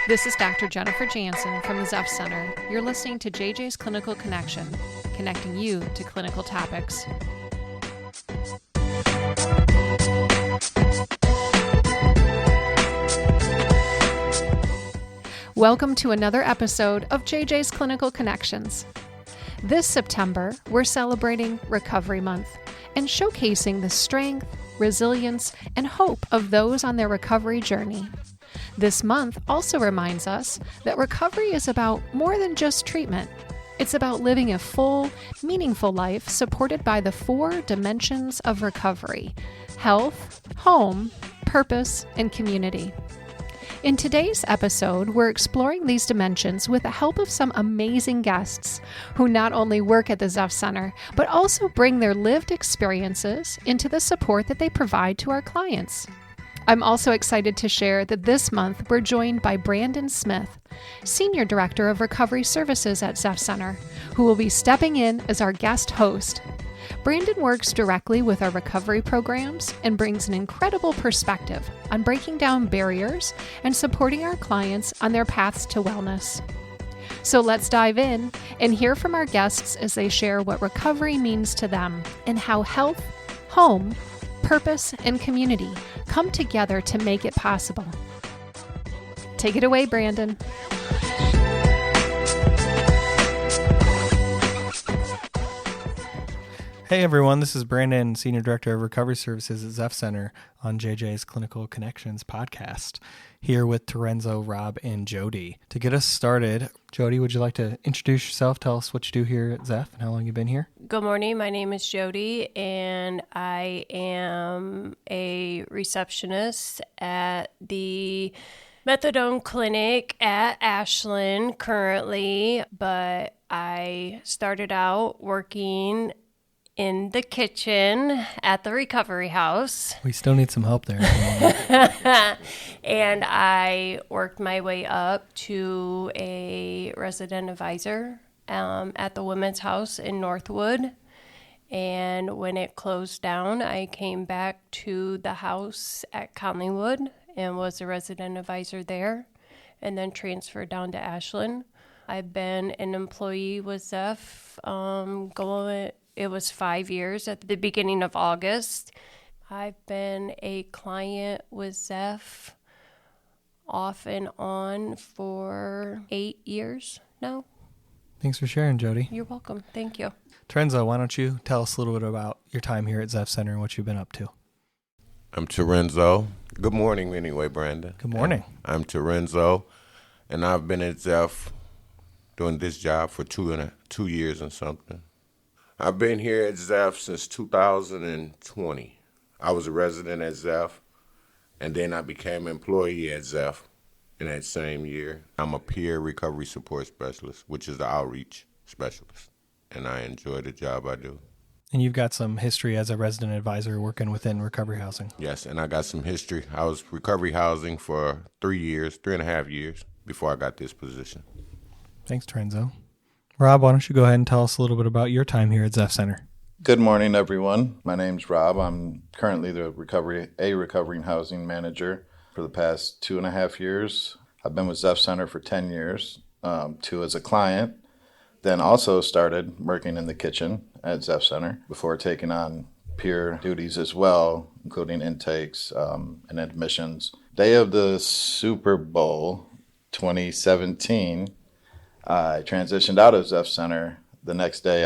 This is Dr. Jennifer Jansen from the Zepf Center. You're listening to JJ's Clinical Connection, connecting you to clinical topics. Welcome to another episode of JJ's Clinical Connections. This September, we're celebrating Recovery Month and showcasing the strength, resilience, and hope of those on their recovery journey. This month also reminds us that recovery is about more than just treatment. It's about living a full, meaningful life supported by the 4 dimensions of recovery: health, home, purpose, and community. In today's episode, we're exploring these dimensions with the help of some amazing guests who not only work at the Zepf Center, but also bring their lived experiences into the support that they provide to our clients. I'm also excited to share that this month we're joined by Brandon Smith, Senior Director of Recovery Services at Zepf Center, who will be stepping in as our guest host. Brandon works directly with our recovery programs and brings an incredible perspective on breaking down barriers and supporting our clients on their paths to wellness. So let's dive in and hear from our guests as they share what recovery means to them and how health, home, purpose, and community come together to make it possible. Take it away, Brandon. Hey everyone, this is Brandon, Senior Director of Recovery Services at Zepf Center on JJ's Clinical Connections podcast, here with Torenzo, Rob, and Jodi. To get us started, Jodi, would you like to introduce yourself, tell us what you do here at Zepf and how long you've been here? Good morning, my name is Jodi, and I am a receptionist at the methadone clinic at Ashland currently, but I started out working in the kitchen at the recovery house. We still need some help there. And I worked my way up to a resident advisor at the Women's House in Northwood. And when it closed down, I came back to the house at Conleywood and was a resident advisor there, and then transferred down to Ashland. I've been an employee with Zepf It was 5 years at the beginning of August. I've been a client with Zepf off and on for 8 years now. Thanks for sharing, Jodi. You're welcome. Thank you. Torenzo, why don't you tell us a little bit about your time here at Zepf Center and what you've been up to? I'm Torenzo. Good morning anyway, Brandon. Good morning. I'm Torenzo, and I've been at Zepf doing this job for 2 years and something. I've been here at Zepf since 2020. I was a resident at Zepf, and then I became an employee at Zepf in that same year. I'm a peer recovery support specialist, which is the outreach specialist, and I enjoy the job I do. And you've got some history as a resident advisor working within recovery housing. Yes, and I got some history. I was recovery housing for 3.5 years before I got this position. Thanks, Torenzo. Rob, why don't you go ahead and tell us a little bit about your time here at Zepf Center? Good morning, everyone. My name's Rob. I'm currently the recovering housing manager for the past 2.5 years. I've been with Zepf Center for 10 years, 2 as a client, then also started working in the kitchen at Zepf Center before taking on peer duties as well, including intakes and admissions. Day of the Super Bowl 2017, I transitioned out of Zepf Center. The next day,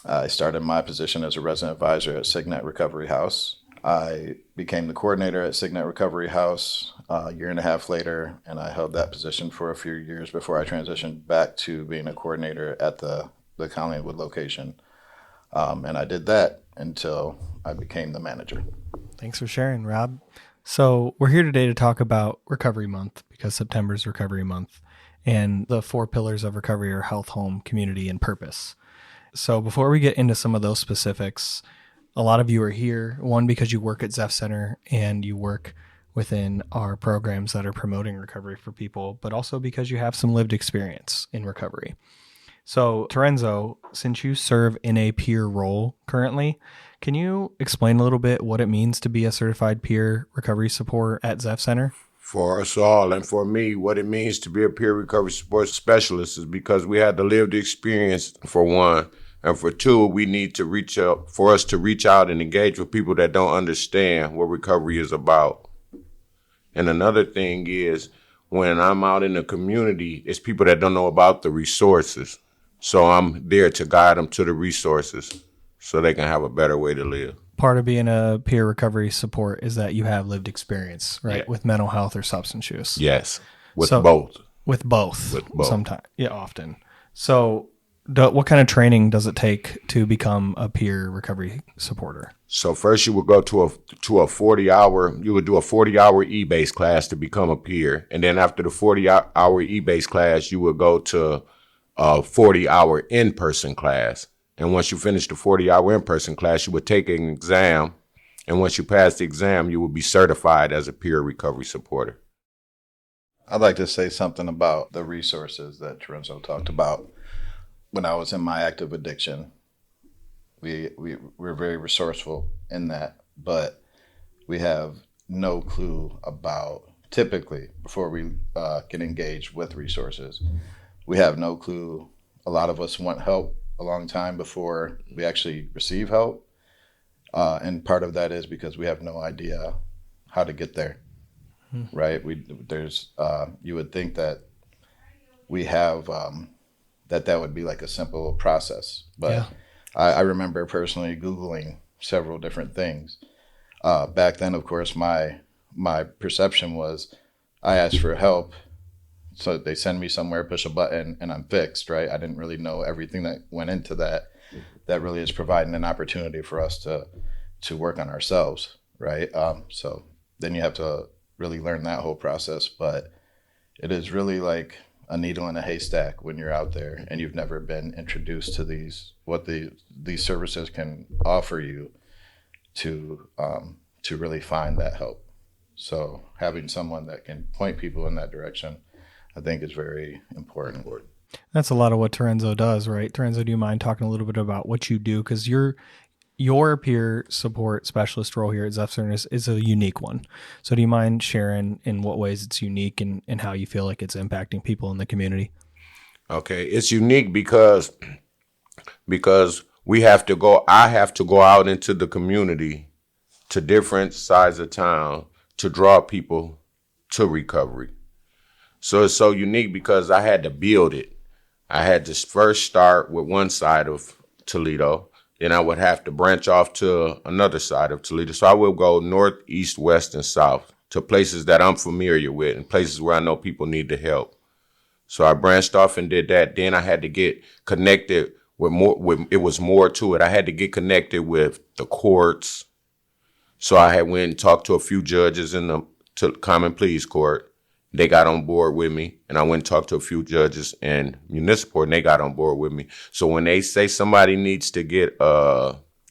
I started my position as a resident advisor at Signet Recovery House. I became the coordinator at Signet Recovery House a 1.5 years later, and I held that position for a few years before I transitioned back to being a coordinator at the Conleywood location. And I did that until I became the manager. Thanks for sharing, Rob. So we're here today to talk about Recovery Month because September is Recovery Month. And the 4 pillars of recovery are health, home, community, and purpose. So before we get into some of those specifics, a lot of you are here, one, because you work at Zepf Center and you work within our programs that are promoting recovery for people, but also because you have some lived experience in recovery. So Torenzo, since you serve in a peer role currently, can you explain a little bit what it means to be a certified peer recovery support at Zepf Center? for us all. And for me, what it means to be a peer recovery support specialist is because we had to live the experience, for one. And for two, we need to reach out and engage with people that don't understand what recovery is about. And another thing is, when I'm out in the community, it's people that don't know about the resources. So I'm there to guide them to the resources so they can have a better way to live. Part of being a peer recovery support is that you have lived experience, right? Yeah. With mental health or substance use. Yes, with So- both. With both. With both. Sometimes. Yeah, often. So what kind of training does it take to become a peer recovery supporter? So first you would go to a 40-hour, you would do a 40-hour e-base class to become a peer. And then after the 40-hour e-base class, you would go to a 40-hour in-person class. And once you finish the 40-hour in-person class, you would take an exam. And once you pass the exam, you would be certified as a peer recovery supporter. I'd like to say something about the resources that Torenzo talked about. When I was in my active addiction, we're very resourceful in that, but we have no clue about, typically, before we get engaged with resources, we have no clue. A lot of us want help a long time before we actually receive help. And part of that is because we have no idea how to get there, right? You would think that we have, that would be like a simple process. But yeah. I remember personally Googling several different things. Back then, of course, my perception was I asked for help, so they send me somewhere, push a button, and I'm fixed, right? I didn't really know everything that went into that. That really is providing an opportunity for us to work on ourselves, right? So then you have to really learn that whole process. But it is really like a needle in a haystack when you're out there and you've never been introduced to these services can offer you to really find that help. So having someone that can point people in that direction, I think, is very important. That's a lot of what Torenzo does, right? Torenzo, do you mind talking a little bit about what you do? Because your peer support specialist role here at Zepf Center is a unique one. So do you mind sharing in what ways it's unique and how you feel like it's impacting people in the community? Okay, it's unique because I have to go out into the community, to different sides of town, to draw people to recovery. So it's so unique because I had to build it. I had to first start with one side of Toledo, then I would have to branch off to another side of Toledo. So I will go north, east, west, and south to places that I'm familiar with and places where I know people need the help. So I branched off and did that. Then I had to get connected it was more to it. I had to get connected with the courts. So I had went and talked to a few judges in the common pleas court. They got on board with me, and I went and talked to a few judges in municipal, and they got on board with me. So when they say somebody needs to get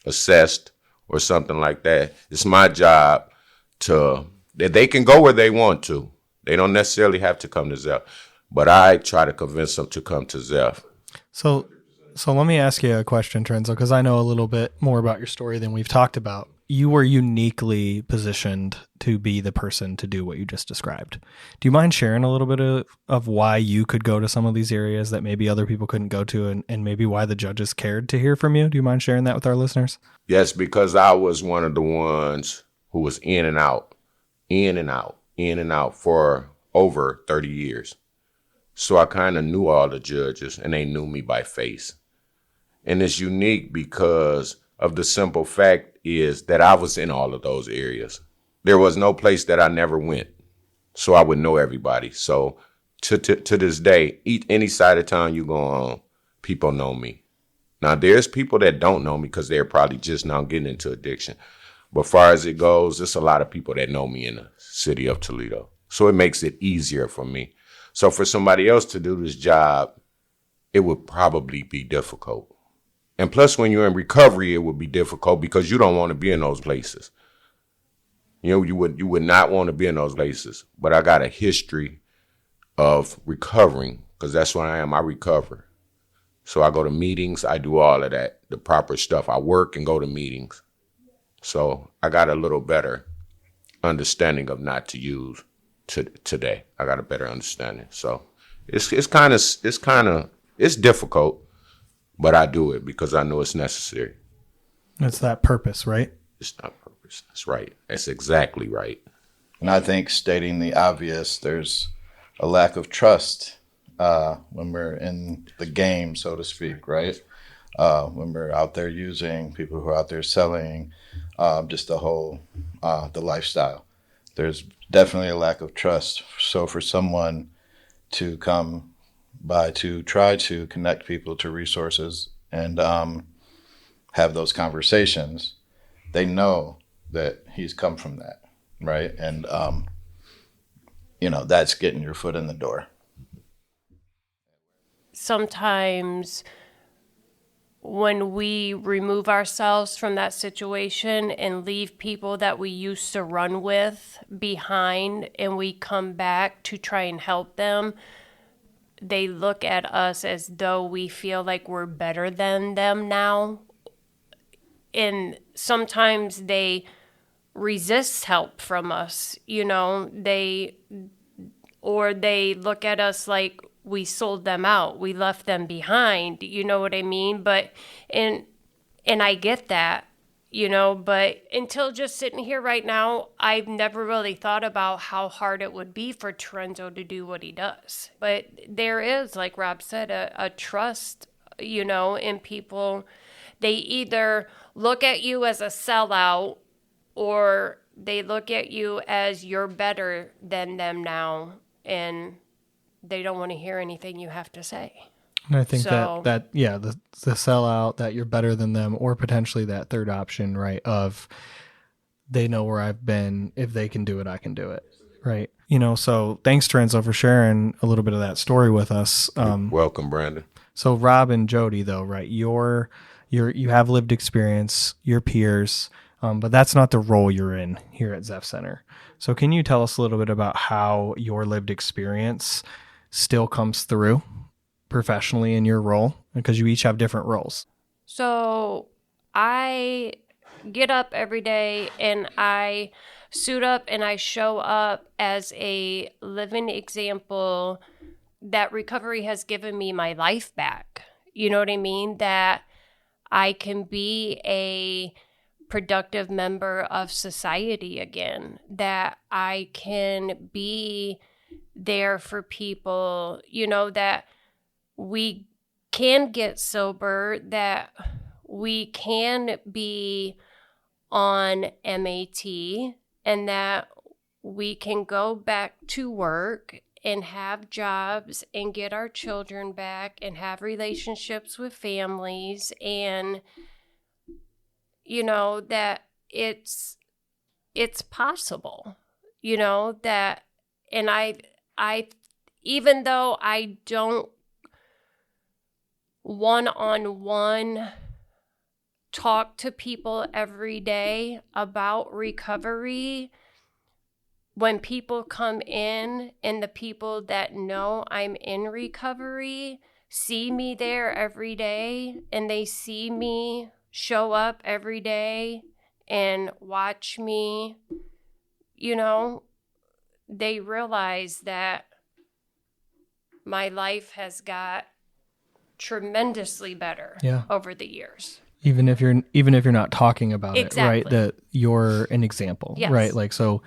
assessed or something like that, it's my job that they can go where they want to. They don't necessarily have to come to Zepf, but I try to convince them to come to Zepf. So let me ask you a question, Torenzo, because I know a little bit more about your story than we've talked about. You were uniquely positioned to be the person to do what you just described. Do you mind sharing a little bit of why you could go to some of these areas that maybe other people couldn't go to, and maybe why the judges cared to hear from you? Do you mind sharing that with our listeners? Yes, because I was one of the ones who was in and out for over 30 years. So I kind of knew all the judges, and they knew me by face. And it's unique because of the simple fact is that I was in all of those areas. There was no place that I never went, so I would know everybody. So to this day, any side of town you go on, people know me. Now, there's people that don't know me because they're probably just now getting into addiction. But far as it goes, there's a lot of people that know me in the city of Toledo. So it makes it easier for me. So for somebody else to do this job, it would probably be difficult. And plus, when you're in recovery, it would be difficult because you don't want to be in those places. You know, you would not want to be in those places. But I got a history of recovering because that's what I am. I recover. So I go to meetings. I do all of that, the proper stuff. I work and go to meetings. So I got a little better understanding of not to use today. I got a better understanding. So it's difficult, but I do it because I know it's necessary. It's that purpose, right? It's not purpose. That's right. That's exactly right. And I think stating the obvious, there's a lack of trust when we're in the game, so to speak, right? When we're out there using, people who are out there selling, just the whole, the lifestyle. There's definitely a lack of trust. So for someone to come by to try to connect people to resources and have those conversations, they know that he's come from that, right? And, that's getting your foot in the door. Sometimes when we remove ourselves from that situation and leave people that we used to run with behind and we come back to try and help them, they look at us as though we feel like we're better than them now. And sometimes they resist help from us, they look at us like we sold them out, we left them behind, you know what I mean? But and I get that, but until just sitting here right now, I've never really thought about how hard it would be for Torenzo to do what he does. But there is, like Rob said, a trust, in people. They either look at you as a sellout or they look at you as you're better than them now, and they don't want to hear anything you have to say. And I think the sellout, that you're better than them, or potentially that third option, right, of they know where I've been. If they can do it, I can do it, right? So thanks, Torenzo, for sharing a little bit of that story with us. Welcome, Brandon. So Rob and Jodi, though, right, you have lived experience, your peers, but that's not the role you're in here at Zepf Center. So can you tell us a little bit about how your lived experience still comes through professionally in your role? Because you each have different roles. So I get up every day and I suit up and I show up as a living example that recovery has given me my life back. You know what I mean? That I can be a productive member of society again, that I can be there for people, that we can get sober, that we can be on MAT, and that we can go back to work and have jobs and get our children back and have relationships with families, and that it's possible, that, and I even though I don't one-on-one talk to people every day about recovery, when people come in and the people that know I'm in recovery see me there every day and they see me show up every day and watch me, they realize that my life has got tremendously better over the years. Even if you're not talking about exactly. it, right? That you're an example, yes. right? Like, so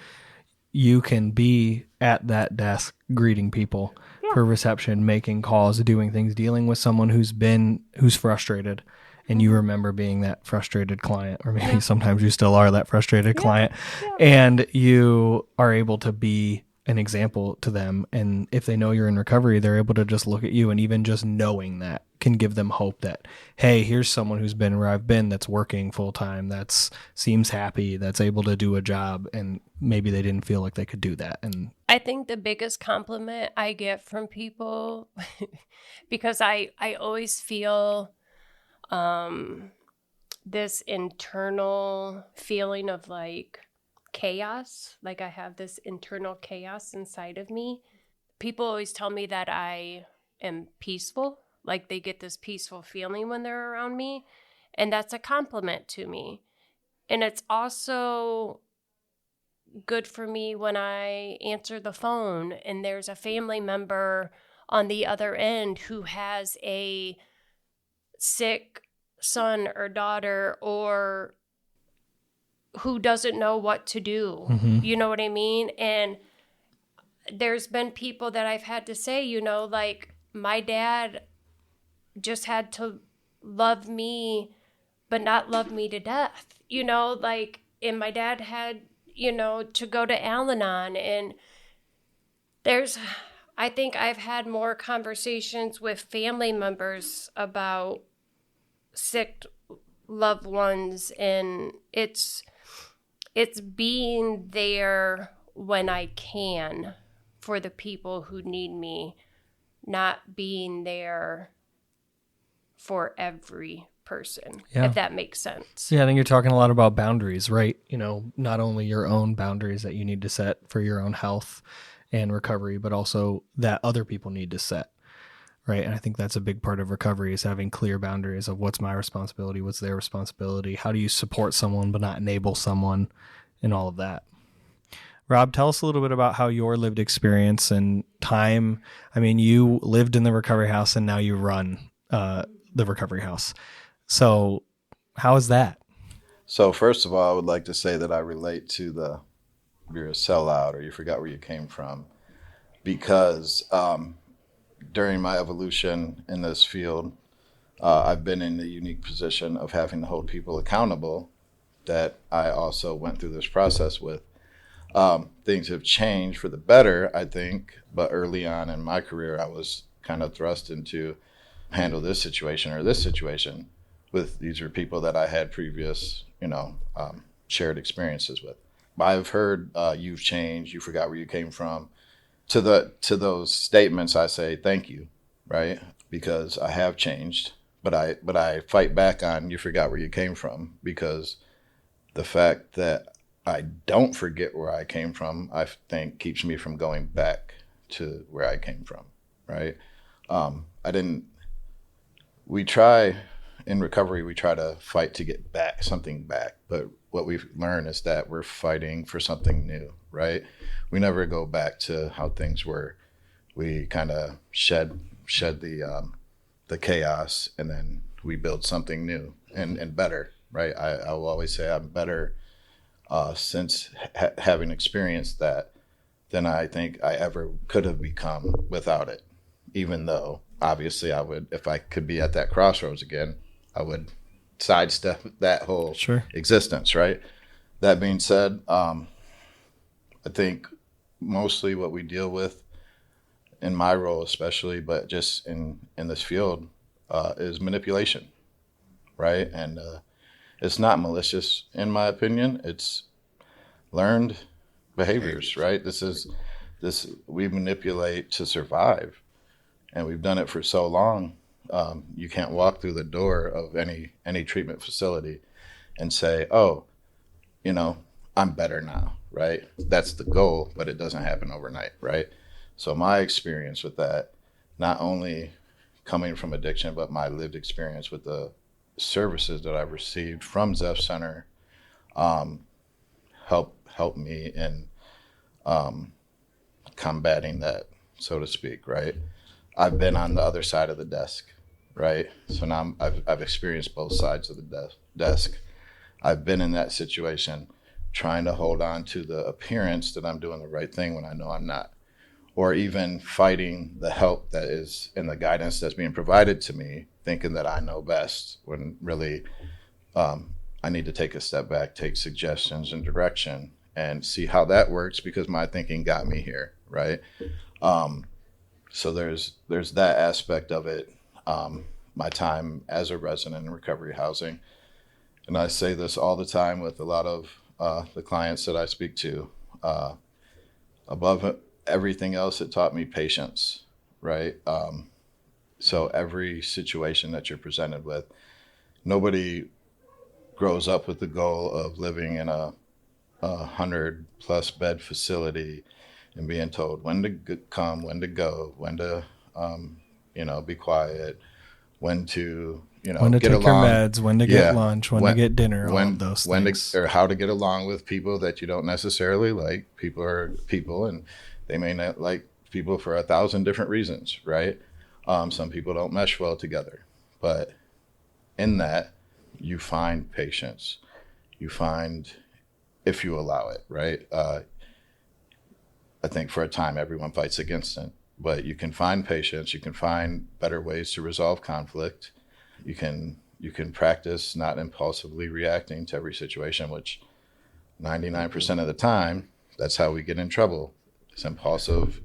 you can be at that desk greeting people for reception, making calls, doing things, dealing with someone who's frustrated, and you remember being that frustrated client, or maybe sometimes you still are that frustrated client, and you are able to be an example to them. And if they know you're in recovery, they're able to just look at you, and even just knowing that can give them hope that, hey, here's someone who's been where I've been, that's working full time, that's seems happy, that's able to do a job, and maybe they didn't feel like they could do that. And I think the biggest compliment I get from people, because I always feel this internal feeling of like chaos, like I have this internal chaos inside of me. People always tell me that I am peaceful, like they get this peaceful feeling when they're around me, and that's a compliment to me. And it's also good for me when I answer the phone and there's a family member on the other end who has a sick son or daughter or who doesn't know what to do. You know what I mean? And there's been people that I've had to say, you know, like my dad just had to love me, but not love me to death, you know, like, and my dad had, you know, to go to Al-Anon. And I think I've had more conversations with family members about sick loved ones, and it's being there when I can for the people who need me, not being there for every person, if that makes sense. Yeah, I think you're talking a lot about boundaries, right? You know, not only your own boundaries that you need to set for your own health and recovery, but also that other people need to set, right? And I think that's a big part of recovery is having clear boundaries of what's my responsibility, what's their responsibility, how do you support someone but not enable someone, and all of that. Rob, tell us a little bit about how your lived experience and time, I mean, you lived in the recovery house and now you run the recovery house. So how is that? So first of all, I would like to say that I relate to you're a sellout or you forgot where you came from, because during my evolution in this field, I've been in the unique position of having to hold people accountable that I also went through this process with. Things have changed for the better, I think, but early on in my career, I was kind of thrust into handle this situation or this situation with these are people that I had previous, shared experiences with. I've heard you've changed, you forgot where you came from. To those statements, I say thank you, right? Because I have changed, but I fight back on you forgot where you came from, because the fact that I don't forget where I came from, I think keeps me from going back to where I came from, right? In recovery, we try to fight to get something back. But what we've learned is that we're fighting for something new, right? We never go back to how things were. We kind of shed the chaos, and then we build something new and better, right? I will always say I'm better since having experienced that than I think I ever could have become without it. Even though, obviously, I would, if I could be at that crossroads again, I would sidestep that whole existence, right? That being said, I think mostly what we deal with in my role especially, but just in this field, is manipulation, right? And it's not malicious, in my opinion. It's learned behaviors, right? We manipulate to survive. And we've done it for so long. You can't walk through the door of any treatment facility and say, oh, I'm better now, right? That's the goal, but it doesn't happen overnight, right? So my experience with that, not only coming from addiction, but my lived experience with the services that I've received from Zepf Center help me in combating that, so to speak, right? I've been on the other side of the desk, right? So now I've experienced both sides of the desk. I've been in that situation trying to hold on to the appearance that I'm doing the right thing when I know I'm not, or even fighting the help that is in the guidance that's being provided to me, thinking that I know best, when really I need to take a step back, take suggestions and direction, and see how that works, because my thinking got me here, right? So there's that aspect of it. My time as a resident in recovery housing, and I say this all the time with a lot of the clients that I speak to. Above everything else, it taught me patience, right? So every situation that you're presented with, nobody grows up with the goal of living in a 100+ bed facility and being told when to come, when to go, when to, be quiet, when to when to get take along, your meds, when to get lunch, when to get dinner, all of those things. Or how to get along with people that you don't necessarily like. People are people, and they may not like people for 1,000 different reasons, right? Some people don't mesh well together, but in that, you find patience. You find, if you allow it, right? I think for a time everyone fights against it, but you can find patience. You can find better ways to resolve conflict. You can practice not impulsively reacting to every situation, which 99% of the time, that's how we get in trouble. It's impulsive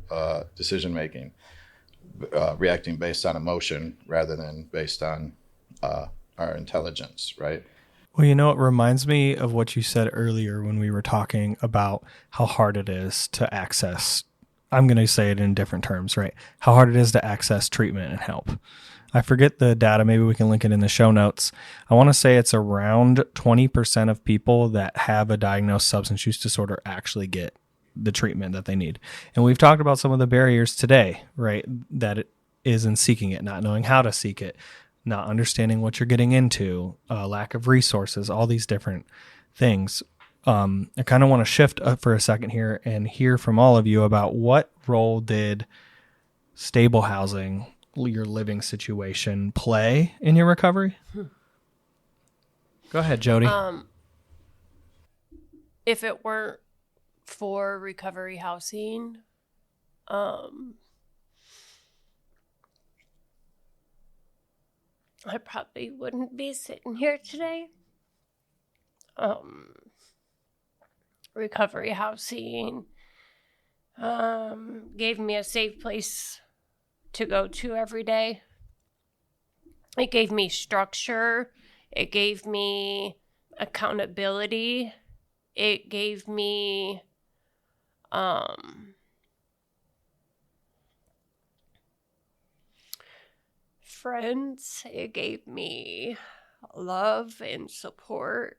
decision making, reacting based on emotion rather than based on our intelligence, right? Well, it reminds me of what you said earlier when we were talking about how hard it is to access, I'm going to say it in different terms, right? How hard it is to access treatment and help. I forget the data. Maybe we can link it in the show notes. I want to say it's around 20% of people that have a diagnosed substance use disorder actually get the treatment that they need. And we've talked about some of the barriers today, right? That it is in seeking it, not knowing how to seek it, not understanding what you're getting into, lack of resources, all these different things. I kind of want to shift up for a second here and hear from all of you about what role did stable housing, your living situation, play in your recovery? Go ahead, Jodi. If it weren't for recovery housing, I probably wouldn't be sitting here today. Recovery housing gave me a safe place to go to every day. It gave me structure. It gave me accountability. It gave me friends. It gave me love and support.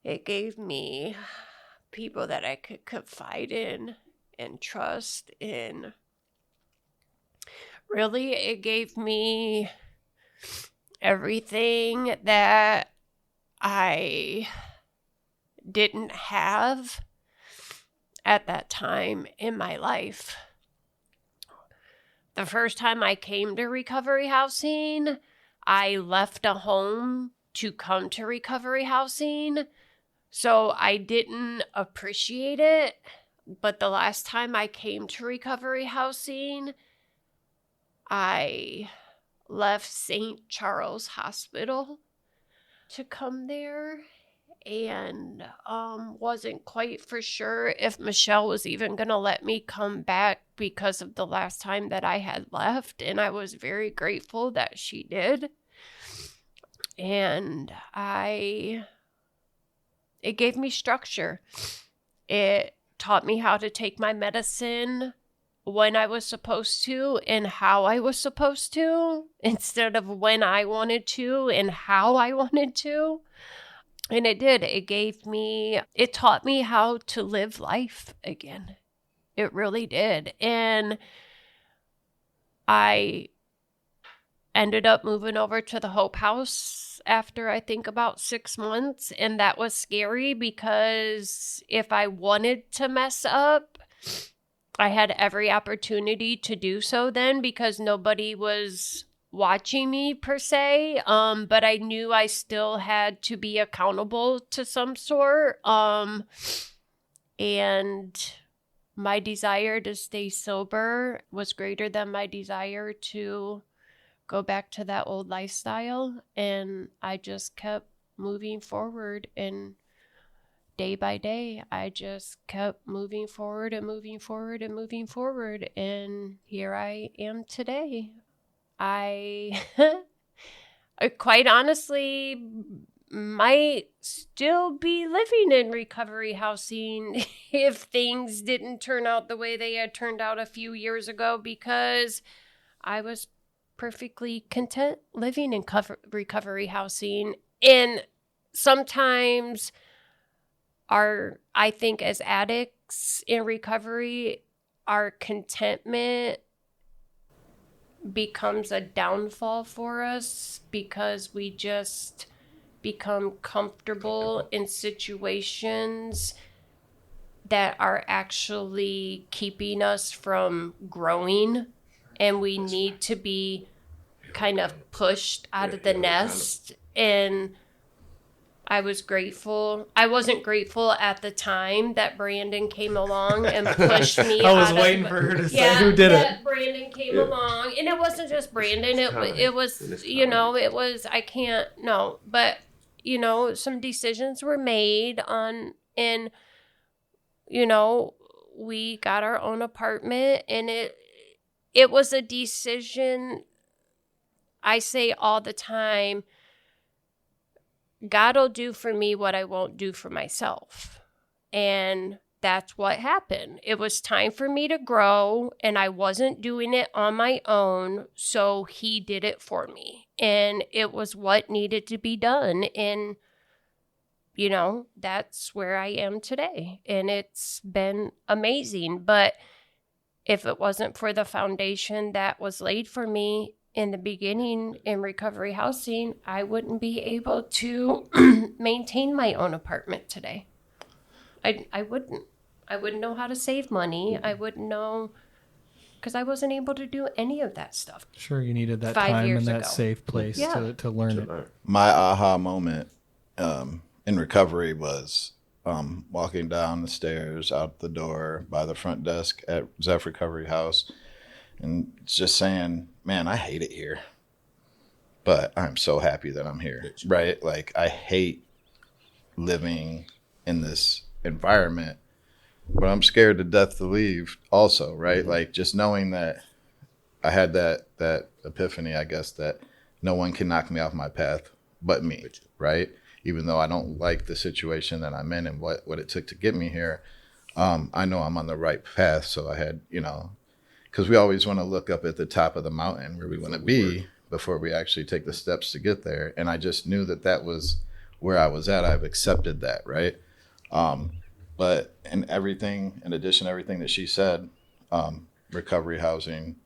It gave me people that I could confide in and trust in. Really, it gave me everything that I didn't have at that time in my life. The first time I came to recovery housing, I left a home to come to recovery housing, so I didn't appreciate it. But the last time I came to recovery housing, I left St. Charles Hospital to come there, and wasn't quite for sure if Michelle was even going to let me come back because of the last time that I had left, and I was very grateful that she did. And it gave me structure. It taught me how to take my medicine when I was supposed to and how I was supposed to, instead of when I wanted to and how I wanted to. And it did. It taught me how to live life again. It really did. And I ended up moving over to the Hope House after I think about 6 months. And that was scary because if I wanted to mess up, I had every opportunity to do so then because nobody was watching me per se. But I knew I still had to be accountable to some sort. And my desire to stay sober was greater than my desire to go back to that old lifestyle. And I just kept moving forward, and day by day, I just kept moving forward and moving forward and moving forward. And here I am today. I quite honestly might still be living in recovery housing if things didn't turn out the way they had turned out a few years ago, because I was perfectly content living in recovery housing. And sometimes I think as addicts in recovery, our contentment becomes a downfall for us because we just become comfortable in situations that are actually keeping us from growing, and we need to be kind of pushed out of the nest. And I was grateful. I wasn't grateful at the time that Brandon came along and pushed me. I was waiting for her to say who did it. Brandon came along, and it wasn't just Brandon. It was, it was, I can't, no, but, some decisions were made and, we got our own apartment, and it was a decision. I say all the time, God will do for me what I won't do for myself. And that's what happened. It was time for me to grow, and I wasn't doing it on my own, so he did it for me. And it was what needed to be done. And, that's where I am today. And it's been amazing. But if it wasn't for the foundation that was laid for me in the beginning in recovery housing, I wouldn't be able to maintain my own apartment today. I wouldn't. I wouldn't know how to save money. I wouldn't know, because I wasn't able to do any of that stuff. Sure, you needed that 5 time years and that ago. safe place to learn it. My aha moment in recovery was walking down the stairs, out the door, by the front desk at Zepf Recovery House, and just saying, man, I hate it here, but I'm so happy that I'm here, right? Like, I hate living in this environment, but I'm scared to death to leave also, right? Like, just knowing that I had that epiphany, I guess, that no one can knock me off my path but me, right? Even though I don't like the situation that I'm in and what it took to get me here, I know I'm on the right path. So I had, because we always want to look up at the top of the mountain where we want to be before we actually take the steps to get there. And I just knew that was where I was at. I've accepted that, right? But in addition to everything that she said, recovery housing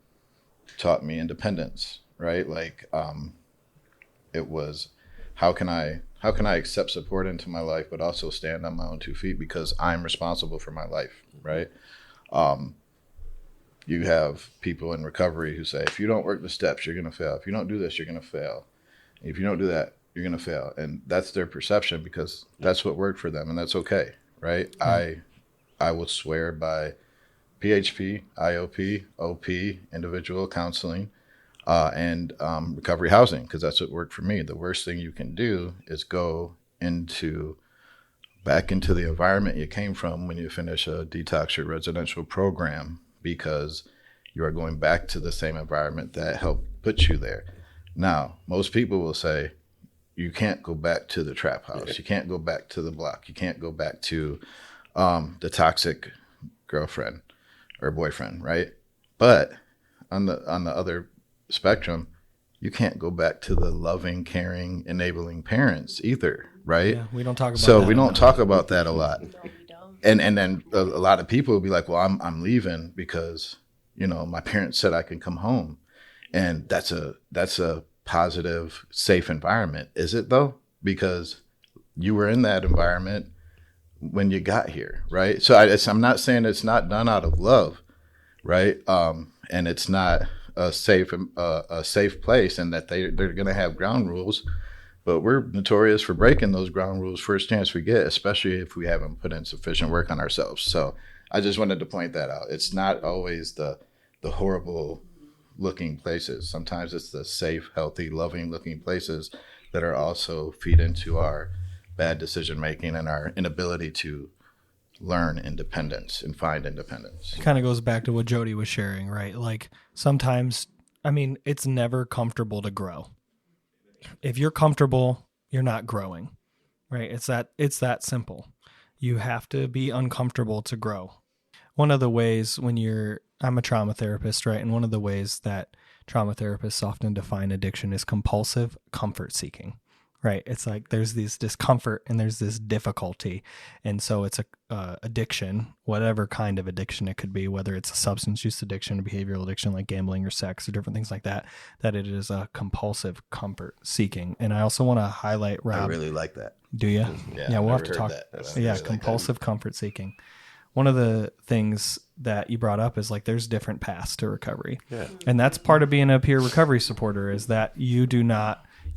taught me independence, right? Like, it was, how can I accept support into my life, but also stand on my own 2 feet because I'm responsible for my life, right? You have people in recovery who say, if you don't work the steps, you're going to fail. If you don't do this, you're going to fail. If you don't do that, you're going to fail. And that's their perception because that's what worked for them, and that's okay, right? Mm-hmm. I will swear by PHP, IOP, OP, individual counseling, and recovery housing, because that's what worked for me. The worst thing you can do is go back into the environment you came from when you finish a detox or residential program, because you are going back to the same environment that helped put you there. Now, most people will say, you can't go back to the trap house. You can't go back to the block. You can't go back to the toxic girlfriend or boyfriend, right? But on the other spectrum, you can't go back to the loving, caring, enabling parents either, right? Yeah, we don't talk about so that. We don't talk about that a lot. No, we don't. And then a lot of people will be like, well, I'm leaving because, my parents said I can come home. And that's a positive, safe environment. Is it though? Because you were in that environment when you got here, right? So I'm not saying it's not done out of love, right? And it's not a safe place, and that they're going to have ground rules, but we're notorious for breaking those ground rules first chance we get, especially if we haven't put in sufficient work on ourselves. So I just wanted to point that out. It's not always the horrible looking places. Sometimes it's the safe, healthy, loving looking places that are also feed into our bad decision making and our inability to learn independence and find independence. It kind of goes back to what Jodi was sharing, right? Like, sometimes, it's never comfortable to grow. If you're comfortable, you're not growing, right? It's that simple. You have to be uncomfortable to grow. One of the ways I'm a trauma therapist, right? And one of the ways that trauma therapists often define addiction is compulsive comfort seeking, right? It's like there's this discomfort and there's this difficulty. And so it's a addiction, whatever kind of addiction it could be, whether it's a substance use addiction, a behavioral addiction like gambling or sex or different things like that, that it is a compulsive comfort seeking. And I also want to highlight, Rob. I really like that. Do you? Yeah, we'll I've have to never talk. heard that. Yeah, really compulsive comfort seeking. One of the things that you brought up is like there's different paths to recovery. Yeah. And that's part of being a peer recovery supporter is that you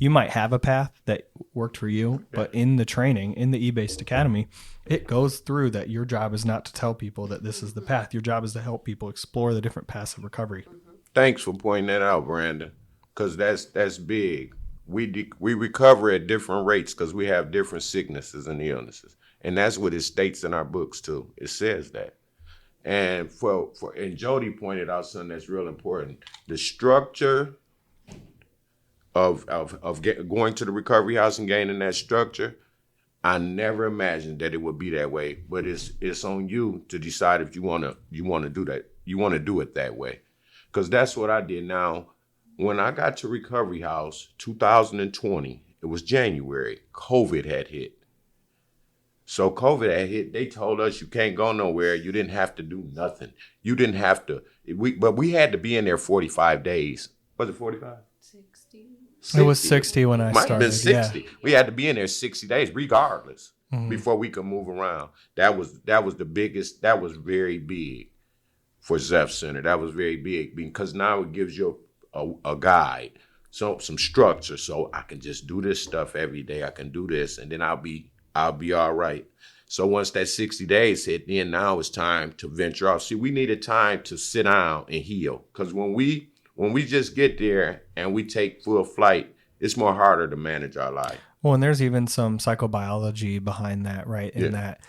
might have a path that worked for you, but in the training, in the eBased Academy, it goes through that your job is not to tell people that this is the path. Your job is to help people explore the different paths of recovery. Thanks for pointing that out, Brandon, because that's big. We recover at different rates because we have different sicknesses and illnesses. And that's what it states in our books too. It says that. And and Jodi pointed out something that's real important. The structure of going to the recovery house and gaining that structure, I never imagined that it would be that way. But it's on you to decide if you wanna do that. You wanna do it that way. Because that's what I did. Now, when I got to recovery house, 2020, it was January, COVID had hit. So COVID had hit, they told us you can't go nowhere. You didn't have to do nothing. You didn't have to, but we had to be in there 45 days. Was it 45? 60. It was 60 when I Might started. have been 60. Yeah. We had to be in there 60 days regardless before we could move around. That was the biggest, that was very big for Zepf Center. That was very big because now it gives you a guide, so some structure, so I can just do this stuff every day. I can do this and then I'll be all right. So once that 60 days hit, then now it's time to venture off. See, we needed time to sit down and heal. Because when we just get there and we take full flight, it's more harder to manage our life. Well, and there's even some psychobiology behind that, right? In that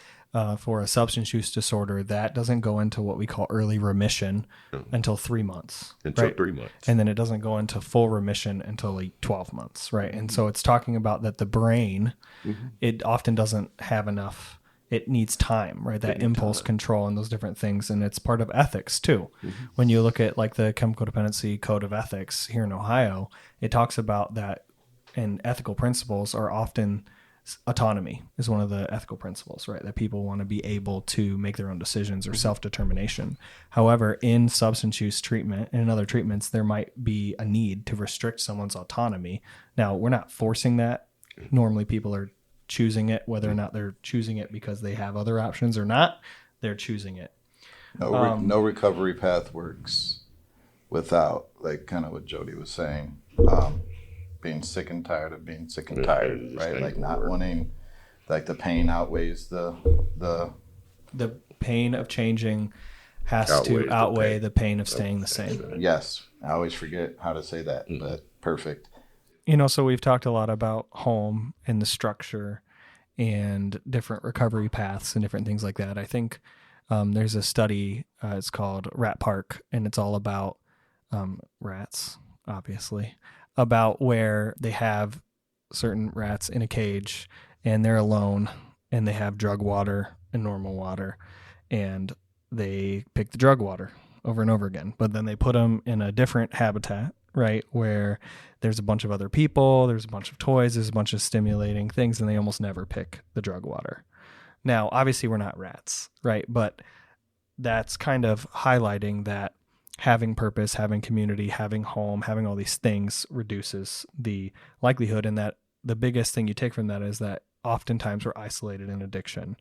for a substance use disorder, that doesn't go into what we call early remission until 3 months. Until 3 months. And then it doesn't go into full remission until like 12 months, right? And so it's talking about that the brain, it often doesn't have enough, it needs time, right? That impulse control and those different things. And it's part of ethics too. When you look at like the Chemical Dependency Code of Ethics here in Ohio, it talks about that, and ethical principles are often autonomy is one of the ethical principles, right? That people want to be able to make their own decisions or self-determination. However, in substance use treatment and in other treatments, there might be a need to restrict someone's autonomy. Now, we're not forcing that. Normally, people are choosing it, whether or not they're choosing it because they have other options or not, they're choosing it. No recovery path works without, like kind of what Jodi was saying, being sick and tired of being sick and tired, right? Like not wanting, like the pain outweighs the pain of changing has to outweigh the pain of staying the same. Yes. I always forget how to say that, but perfect. You know, so we've talked a lot about home and the structure and different recovery paths and different things like that. I think there's a study, it's called Rat Park, and it's all about rats, obviously, about where they have certain rats in a cage and they're alone and they have drug water and normal water and they pick the drug water over and over again. But then they put them in a different habitat, right, where there's a bunch of other people, there's a bunch of toys, there's a bunch of stimulating things, and they almost never pick the drug water. Now, obviously, we're not rats, right? But that's kind of highlighting that having purpose, having community, having home, having all these things reduces the likelihood, and that the biggest thing you take from that is that oftentimes we're isolated in addiction,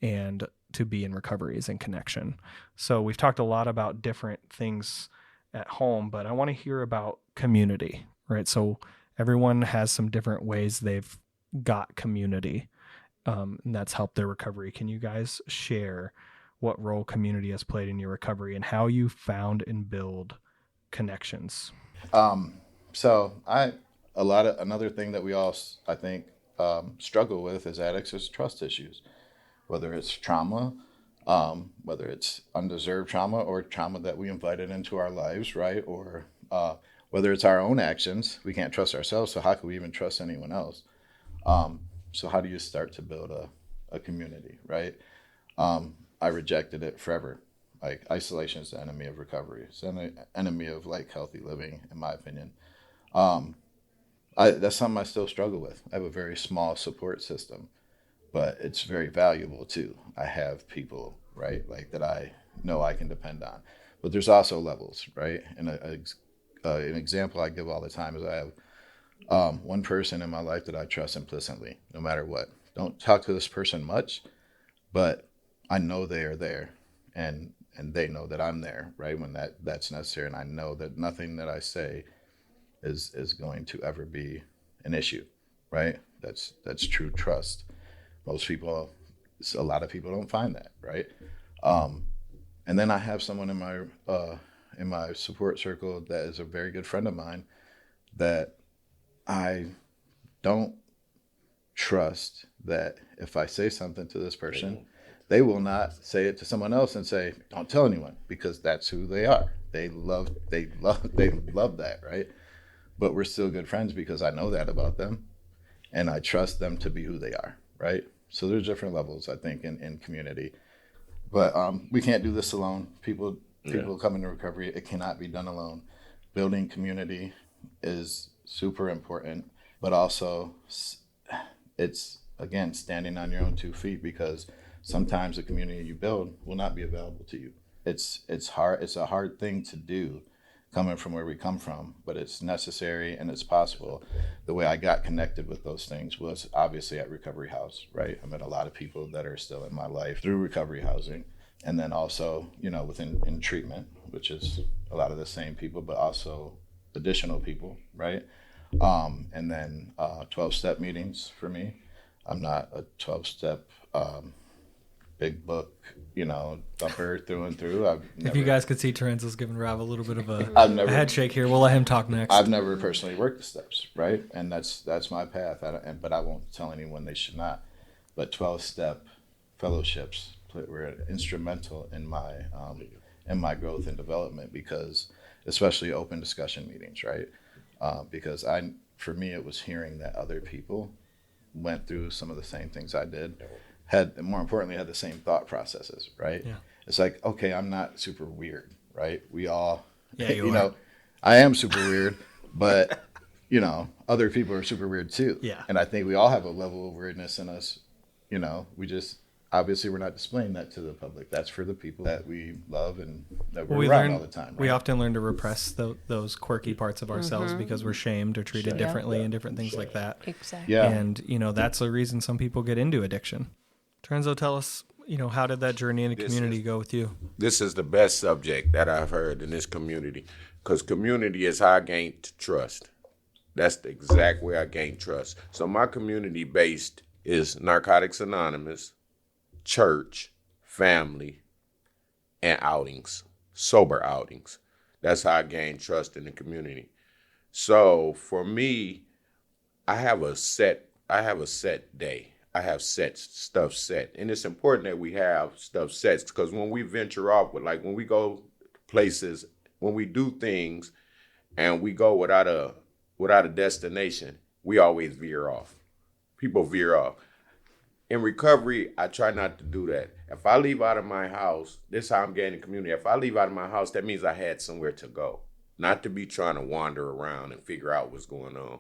and to be in recovery is in connection. So we've talked a lot about different things at home, but I want to hear about community, right? So everyone has some different ways they've got community, and that's helped their recovery. Can you guys share what role community has played in your recovery and how you found and build connections? Another thing that we all, I think, struggle with as addicts is trust issues, whether it's trauma, whether it's undeserved trauma or trauma that we invited into our lives, right? Or whether it's our own actions. We can't trust ourselves, so how can we even trust anyone else? So how do you start to build a community, right? I rejected it forever. Like, isolation is the enemy of recovery. It's an enemy of like healthy living, in my opinion. That's something I still struggle with. I have a very small support system, but it's very valuable too. I have people, right, like that I know I can depend on. But there's also levels, right? And an example I give all the time is I have one person in my life that I trust implicitly, no matter what. Don't talk to this person much, but I know they are there, and they know that I'm there, right, when that's necessary. And I know that nothing that I say is going to ever be an issue, right? That's true trust. A lot of people don't find that, right? And then I have someone in my support circle that is a very good friend of mine that I don't trust that if I say something to this person, they will not say it to someone else and say, "Don't tell anyone," because that's who they are. They love that, right? But we're still good friends because I know that about them, and I trust them to be who they are, right? So there's different levels, I think, in community. But we can't do this alone. People come into recovery. It cannot be done alone. Building community is super important, but also it's, again, standing on your own 2 feet, because sometimes the community you build will not be available to you. It's hard. It's a hard thing to do coming from where we come from, but it's necessary and it's possible. The way I got connected with those things was obviously at Recovery House, right? I met a lot of people that are still in my life through recovery housing. And then also, in treatment, which is a lot of the same people, but also additional people, right? And then 12-step meetings for me. I'm not a 12-step big book, thumper through and through. If you guys could see, Torenzo's giving Rob a little bit of a head shake here. We'll let him talk next. I've never personally worked the steps, right? And that's my path. But I won't tell anyone they should not. But 12-step fellowships were instrumental in my growth and development, because especially open discussion meetings, right? Because for me, it was hearing that other people went through some of the same things I did, more importantly, had the same thought processes, right? Yeah. It's like, okay, I'm not super weird, right? We all, you are. I am super weird, but, other people are super weird too. Yeah. And I think we all have a level of weirdness in us. We just, obviously we're not displaying that to the public. That's for the people that we love and that we're around all the time. Right? We often learn to repress those quirky parts of ourselves because we're shamed or treated differently and different things like that. Exactly. Yeah. And, that's the reason some people get into addiction. Torenzo, tell us, how did that journey in the community go with you? This is the best subject that I've heard in this community, because community is how I gained trust. That's the exact way I gained trust. So my community based is Narcotics Anonymous, church, family, and outings, sober outings. That's how I gained trust in the community. So for me, I have a set day. I have stuff set. And it's important that we have stuff set, because when we venture off when we go places, when we do things and we go without a destination, we always veer off. People veer off. In recovery, I try not to do that. If I leave out of my house, this is how I'm gaining community. If I leave out of my house, that means I had somewhere to go, not to be trying to wander around and figure out what's going on.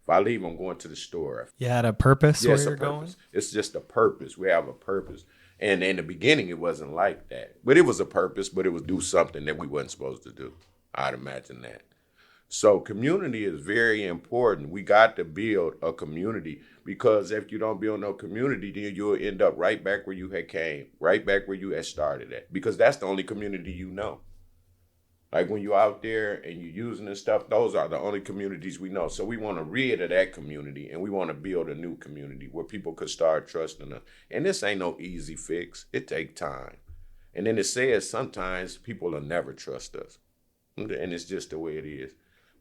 If I leave, I'm going to the store. You had a purpose Yes, where you're purpose. going? It's just a purpose. We have a purpose. And in the beginning, it wasn't like that. But it was a purpose, but it was do something that we wasn't supposed to do. I'd imagine that. So community is very important. We got to build a community, because if you don't build no community, then you'll end up right back where you had came, right back where you had started at, because that's the only community you know. Like when you're out there and you're using this stuff, those are the only communities we know. So we want to rid of that community, and we want to build a new community where people could start trusting us. And this ain't no easy fix. It takes time. And then it says sometimes people will never trust us. And it's just the way it is.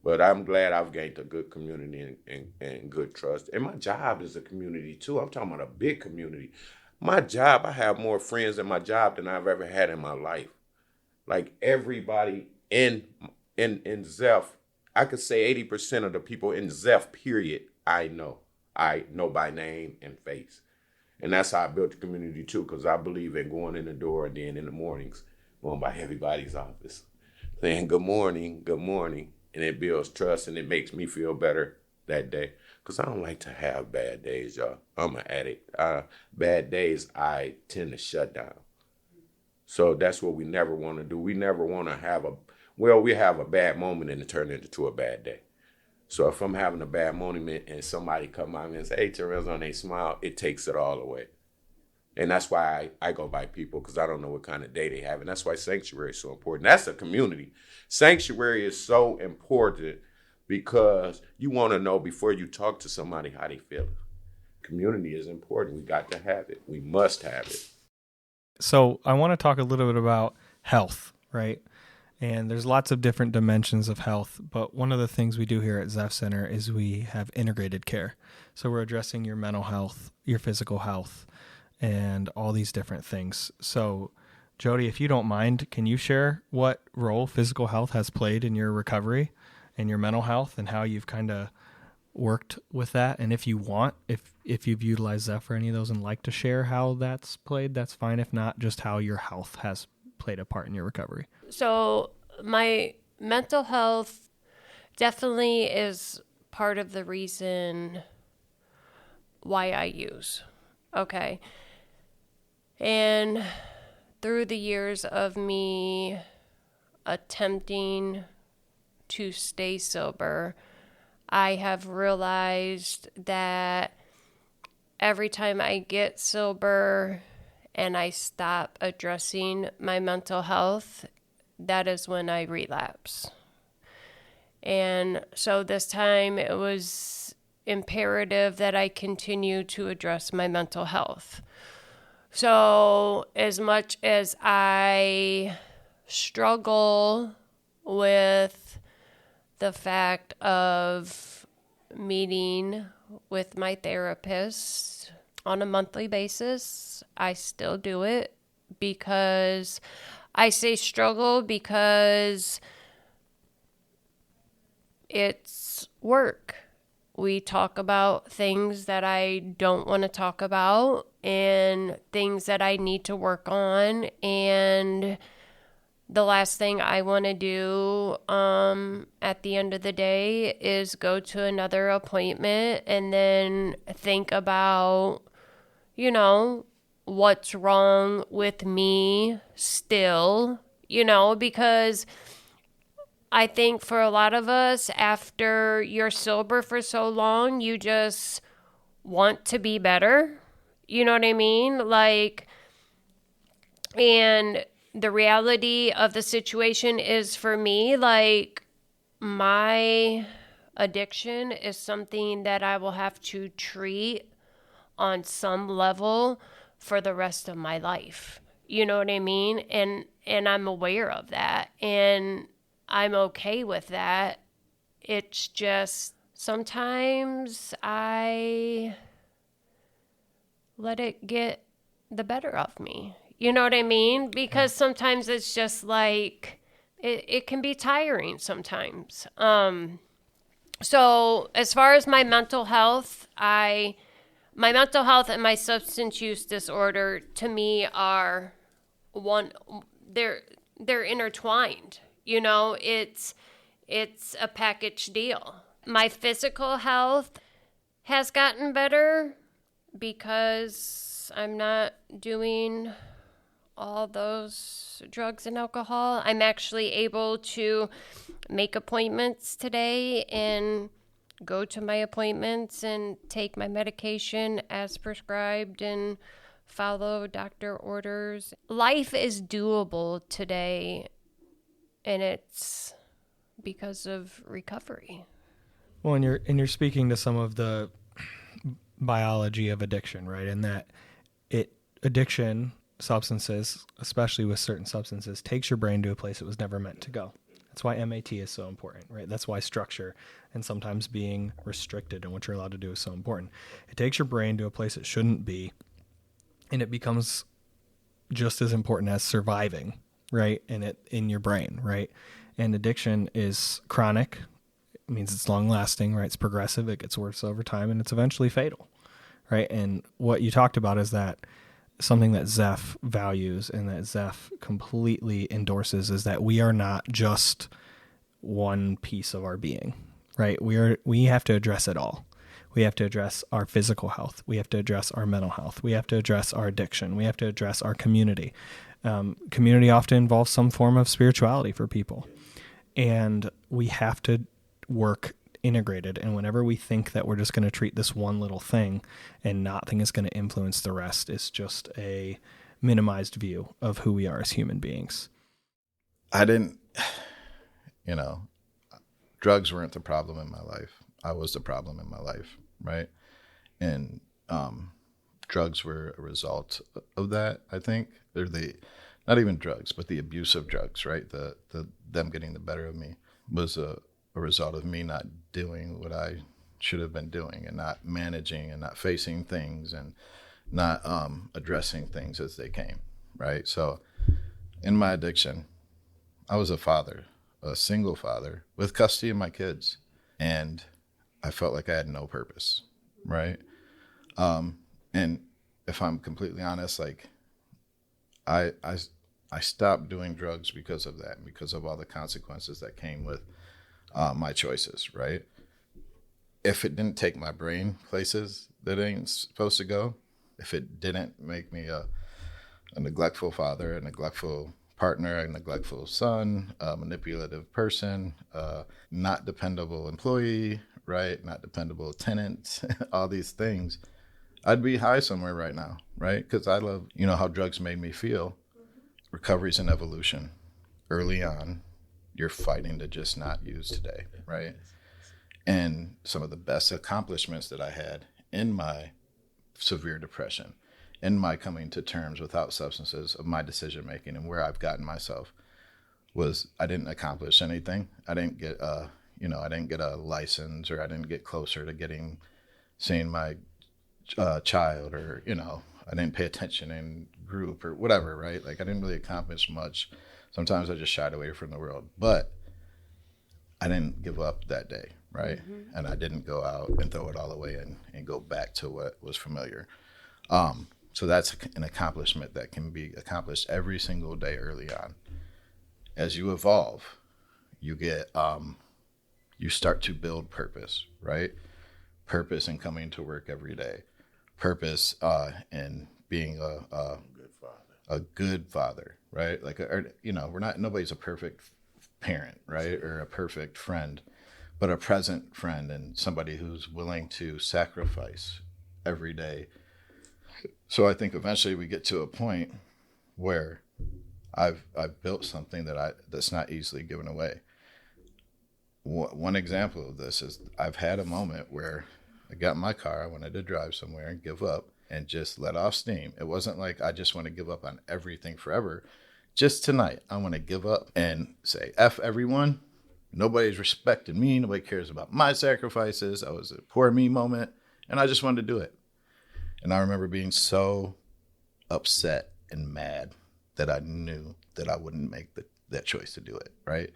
But I'm glad I've gained a good community and good trust. And my job is a community too. I'm talking about a big community. My job, I have more friends in my job than I've ever had in my life. Like everybody in Zepf, I could say 80% of the people in Zepf, period, I know. I know by name and face. And that's how I built the community too, because I believe in going in the door and then in the mornings, going by everybody's office, saying good morning, and it builds trust, and it makes me feel better that day. Because I don't like to have bad days, y'all. I'm an addict. Bad days, I tend to shut down. So that's what we never want to do. We never want to have we have a bad moment and it turn into a bad day. So if I'm having a bad moment and somebody come out and say, hey, Torenzo, and they smile, it takes it all away. And that's why I go by people, because I don't know what kind of day they have. And that's why sanctuary is so important. That's a community. Sanctuary is so important because you want to know before you talk to somebody how they feel. Community is important. We got to have it. We must have it. So I want to talk a little bit about health, right? And there's lots of different dimensions of health, but one of the things we do here at Zepf Center is we have integrated care. So we're addressing your mental health, your physical health, and all these different things. So Jodi, if you don't mind, can you share what role physical health has played in your recovery and your mental health and how you've kind of worked with that? And if you want, if you've utilized Zepf for any of those and like to share how that's played, that's fine. If not, just how your health has played a part in your recovery. So my mental health definitely is part of the reason why I use. Okay. And through the years of me attempting to stay sober, I have realized that every time I get sober and I stop addressing my mental health, that is when I relapse. And so this time it was imperative that I continue to address my mental health. So as much as I struggle with the fact of meeting with my therapist on a monthly basis, I still do it because I say struggle because it's work. We talk about things that I don't want to talk about and things that I need to work on. And the last thing I want to do at the end of the day is go to another appointment and then think about, what's wrong with me still, because I think for a lot of us, after you're sober for so long, you just want to be better. You know what I mean? And the reality of the situation is for me, my addiction is something that I will have to treat on some level for the rest of my life. You know what I mean? And I'm aware of that. And I'm okay with that. It's just sometimes I let it get the better of me. You know what I mean? Because sometimes it's just it can be tiring sometimes. So as far as my mental health, my mental health and my substance use disorder to me are they're intertwined. It's a package deal. My physical health has gotten better because I'm not doing all those drugs and alcohol. I'm actually able to make appointments today and go to my appointments and take my medication as prescribed and follow doctor orders. Life is doable today, and it's because of recovery. Well, and you're speaking to some of the biology of addiction, right? And that addiction, substances, especially with certain substances, takes your brain to a place it was never meant to go. That's why MAT is so important, right? That's why structure and sometimes being restricted and what you're allowed to do is so important. It takes your brain to a place it shouldn't be, and it becomes just as important as surviving, right? In your brain, right? And addiction is chronic. It means it's long lasting, right? It's progressive. It gets worse over time, and it's eventually fatal, right? And what you talked about is that something that Zepf values and that Zepf completely endorses is that we are not just one piece of our being. right? We have to address it all. We have to address our physical health. We have to address our mental health. We have to address our addiction. We have to address our community. Community often involves some form of spirituality for people. And we have to work integrated. And whenever we think that we're just going to treat this one little thing and nothing is going to influence the rest, it's just a minimized view of who we are as human beings. I didn't, drugs weren't the problem in my life. I was the problem in my life, right? And drugs were a result of that, I think. They're not even drugs, but the abuse of drugs, right? Them getting the better of me was a result of me not doing what I should have been doing, and not managing, and not facing things, and not addressing things as they came, right? So in my addiction, I was a father, a single father with custody of my kids, and I felt like I had no purpose, right? And if I'm completely honest, like I stopped doing drugs because of that, because of all the consequences that came with my choices, right? If it didn't take my brain places that it ain't supposed to go, if it didn't make me a neglectful father, a neglectful partner, a neglectful son, a manipulative person, not dependable employee, right? Not dependable tenant, all these things, I'd be high somewhere right now, right? Because I love, how drugs made me feel. Recovery's an evolution. Early on, you're fighting to just not use today, right? And some of the best accomplishments that I had in my severe depression, in my coming to terms without substances of my decision making and where I've gotten myself, was I didn't accomplish anything. I didn't get I didn't get a license, or I didn't get closer to seeing my child, or I didn't pay attention in group or whatever, right? Like I didn't really accomplish much. Sometimes I just shied away from the world, but I didn't give up that day, right? Mm-hmm. And I didn't go out and throw it all away and go back to what was familiar. So that's an accomplishment that can be accomplished every single day early on. As you evolve, you get, you start to build purpose, right? Purpose in coming to work every day. Purpose in being a good father, right? Like, nobody's a perfect parent, right? Or a perfect friend, but a present friend, and somebody who's willing to sacrifice every day. So I think eventually we get to a point where I've built something that's not easily given away. One example of this is I've had a moment where I got in my car, I wanted to drive somewhere and give up and just let off steam. It wasn't like I just want to give up on everything forever. Just tonight, I want to give up and say, F everyone. Nobody's respecting me. Nobody cares about my sacrifices. I was a poor me moment, and I just wanted to do it. And I remember being so upset and mad that I knew that I wouldn't make that choice to do it, right?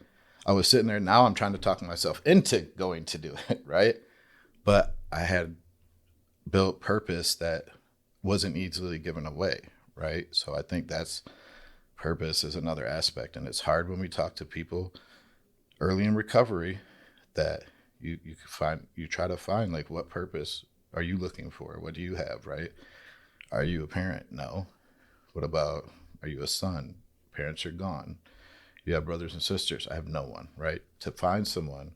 I was sitting there. Now I'm trying to talk myself into going to do it, right? But I had built purpose that wasn't easily given away, right? So I think purpose is another aspect. And it's hard when we talk to people early in recovery that you try to find, like, what purpose are you looking for? What do you have, right? Are you a parent? No. What about, are you a son? Parents are gone. You have brothers and sisters. I have no one, right? To find someone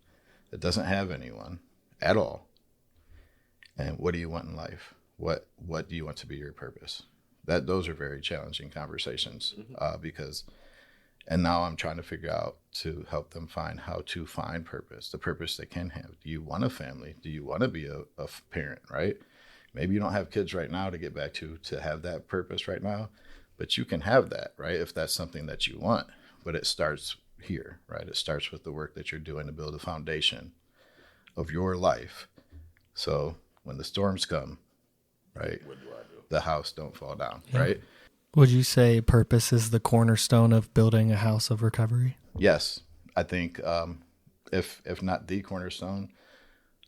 that doesn't have anyone at all. And what do you want in life? What do you want to be your purpose? Those are very challenging conversations, because, and now I'm trying to figure out to help them find how to find purpose, the purpose they can have. Do you want a family? Do you want to be a parent, right? Maybe you don't have kids right now to get back to have that purpose right now, but you can have that, right? If that's something that you want, but it starts here, right? It starts with the work that you're doing to build a foundation of your life. So when the storms come, right, what do? The house don't fall down, right? Would you say purpose is the cornerstone of building a house of recovery? Yes. I think if not the cornerstone,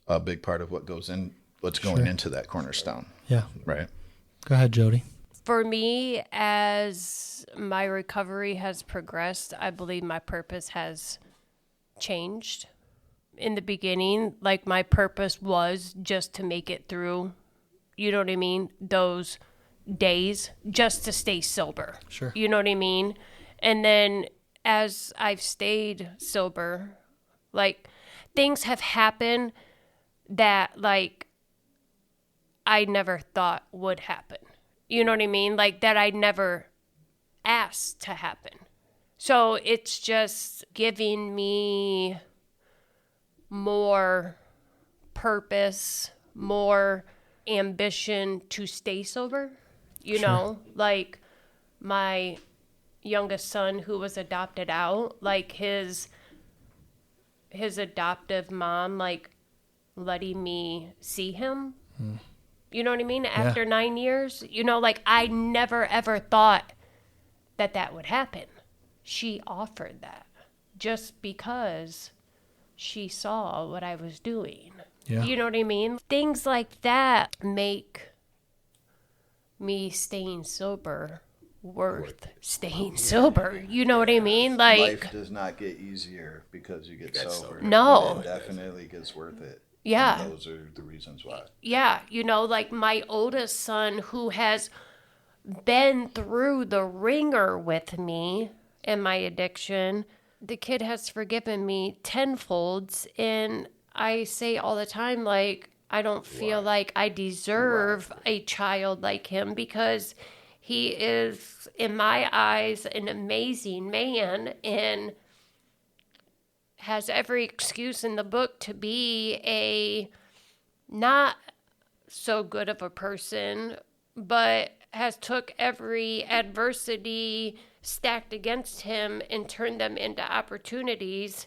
a big part of what's going into that cornerstone. Yeah. Right. Go ahead, Jodi. For me, as my recovery has progressed, I believe my purpose has changed, in the beginning, like my purpose was just to make it through, you know what I mean, those days, just to stay sober. Sure. You know what I mean? And then as I've stayed sober, like things have happened that like I never thought would happen. You know what I mean? Like that I never asked to happen. So it's just giving me more purpose, more ambition to stay sober. You know, like my youngest son who was adopted out, like his adoptive mom, like letting me see him. You know what I mean? After 9 years, you know, like I never ever thought that would happen. She offered that just because she saw what I was doing. Yeah. You know what I mean? Things like that make me staying sober worth staying sober. You know what I mean? Like Life does not get easier because you get sober. No. It definitely gets worth it. Yeah. And those are the reasons why. Yeah, you know, like my oldest son who has been through the ringer with me and my addiction, the kid has forgiven me tenfold. And I say all the time, like, I don't feel like I deserve a child like him because he is, in my eyes, an amazing man and has every excuse in the book to be a not so good of a person, but has took every adversity stacked against him and turned them into opportunities.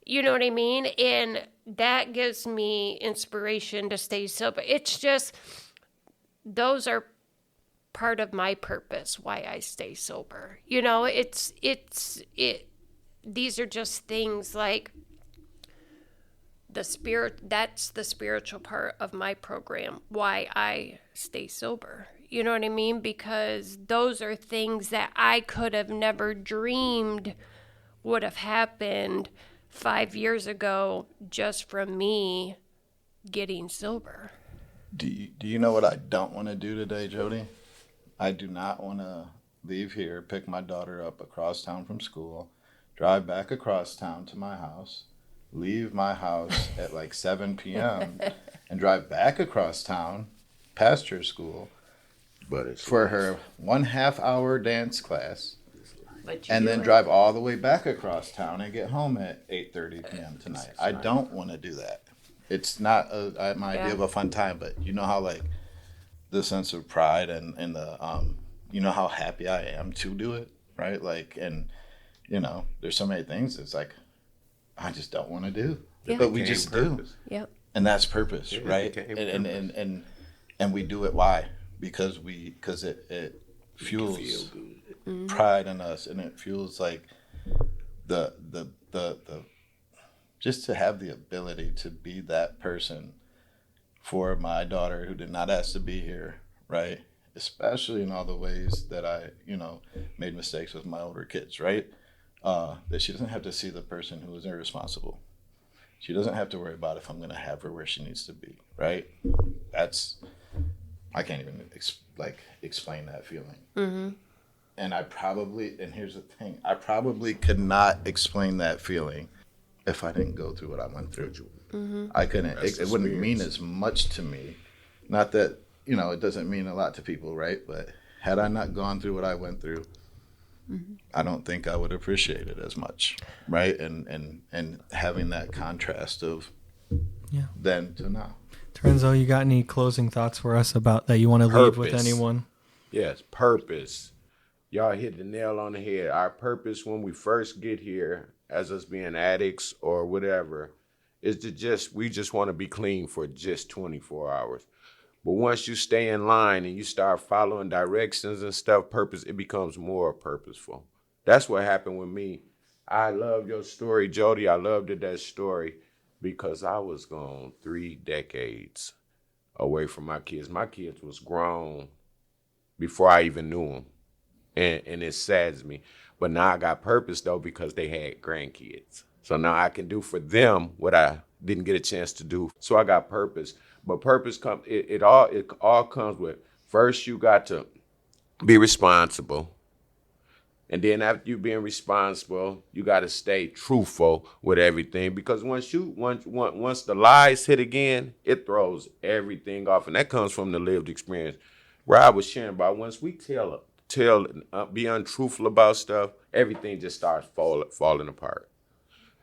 You know what I mean? And that gives me inspiration to stay sober. It's just, those are part of my purpose, why I stay sober. You know, these are just things like that's the spiritual part of my program, why I stay sober. You know what I mean? Because those are things that I could have never dreamed would have happened 5 years ago just from me getting sober. Do you know what I don't want to do today, Jodi? I do not want to leave here, pick my daughter up across town from school, drive back across town to my house, leave my house at like 7 p.m. and drive back across town past her school for her 1.5 hour dance class, and then drive all the way back across town and get home at 8:30 p.m. tonight. I don't want to do that. It's not my idea of a fun time, but you know how like the sense of pride and the you know how happy I am to do it, right? Like, and you know, there's so many things it's like I just don't want to do, but we just do. Yep. And that's purpose, right? And we do it. Why? Because it fuels pride in us, and it fuels like the just to have the ability to be that person for my daughter who did not ask to be here, right? Especially in all the ways that I, you know, made mistakes with my older kids, right? That she doesn't have to see the person who is irresponsible. She doesn't have to worry about if I'm going to have her where she needs to be, right? I can't even explain that feeling. Mm-hmm. And here's the thing, I probably could not explain that feeling if I didn't go through what I went through. Mm-hmm. I couldn't, it wouldn't mean as much to me. Not that, you know, it doesn't mean a lot to people, right? But had I not gone through what I went through, I don't think I would appreciate it as much, right? And having that contrast of then to now. Torenzo, you got any closing thoughts for us about that you want to leave with anyone? Yes, purpose. Y'all hit the nail on the head. Our purpose when we first get here, as us being addicts or whatever, is to we just want to be clean for just 24 hours. But once you stay in line and you start following directions and stuff, it becomes more purposeful. That's what happened with me. I love your story, Jodi. I loved that story because I was gone 3 decades away from my kids. My kids was grown before I even knew them. And it saddens me. But now I got purpose, though, because they had grandkids. So now I can do for them what I didn't get a chance to do. So I got purpose. But purpose comes, it all comes with, first you got to be responsible. And then after you being responsible, you got to stay truthful with everything, because once the lies hit again, it throws everything off, and that comes from the lived experience. Rob was sharing about, once we be untruthful about stuff, everything just starts falling apart.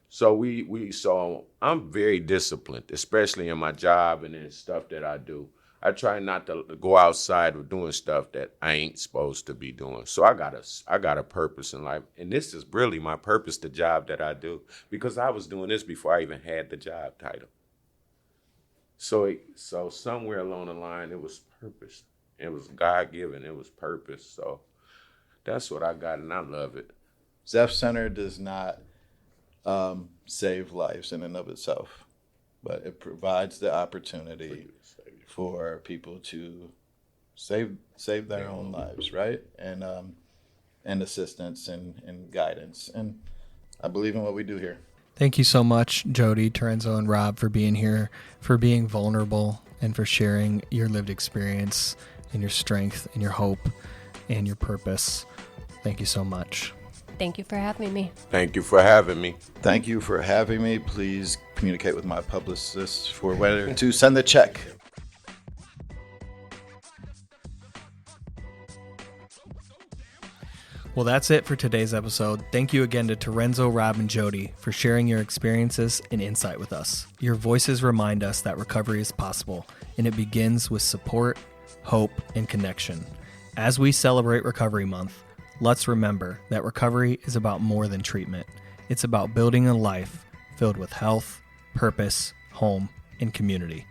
So so I'm very disciplined, especially in my job and in stuff that I do. I try not to go outside of doing stuff that I ain't supposed to be doing. So I got a purpose in life. And this is really my purpose, the job that I do, because I was doing this before I even had the job title. So somewhere along the line, it was purpose. It was God-given. It was purpose. So that's what I got, and I love it. Zepf Center does not save lives in and of itself, but it provides the opportunity for people to save their own lives, right? And assistance and guidance. And I believe in what we do here. Thank you so much, Jodi, Torenzo, and Rob, for being here, for being vulnerable, and for sharing your lived experience and your strength and your hope and your purpose. Thank you so much. Thank you for having me. Thank you for having me. Thank you for having me. Please communicate with my publicist for whether to send the check. Well, that's it for today's episode. Thank you again to Torenzo, Rob, and Jodi for sharing your experiences and insight with us. Your voices remind us that recovery is possible, and it begins with support, hope, and connection. As we celebrate Recovery Month, let's remember that recovery is about more than treatment. It's about building a life filled with health, purpose, home, and community.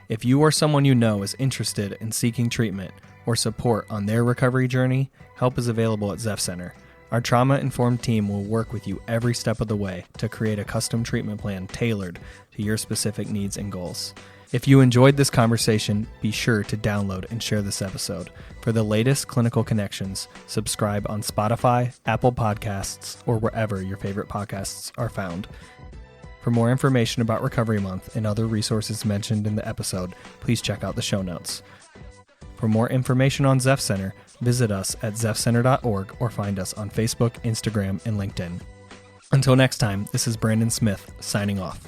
If you or someone you know is interested in seeking treatment or support on their recovery journey, help is available at Zepf Center. Our trauma-informed team will work with you every step of the way to create a custom treatment plan tailored to your specific needs and goals. If you enjoyed this conversation, be sure to download and share this episode. For the latest clinical connections, subscribe on Spotify, Apple Podcasts, or wherever your favorite podcasts are found. For more information about Recovery Month and other resources mentioned in the episode, please check out the show notes. For more information on Zepf Center, visit us at zeffcenter.org or find us on Facebook, Instagram, and LinkedIn. Until next time, this is Brandon Smith signing off.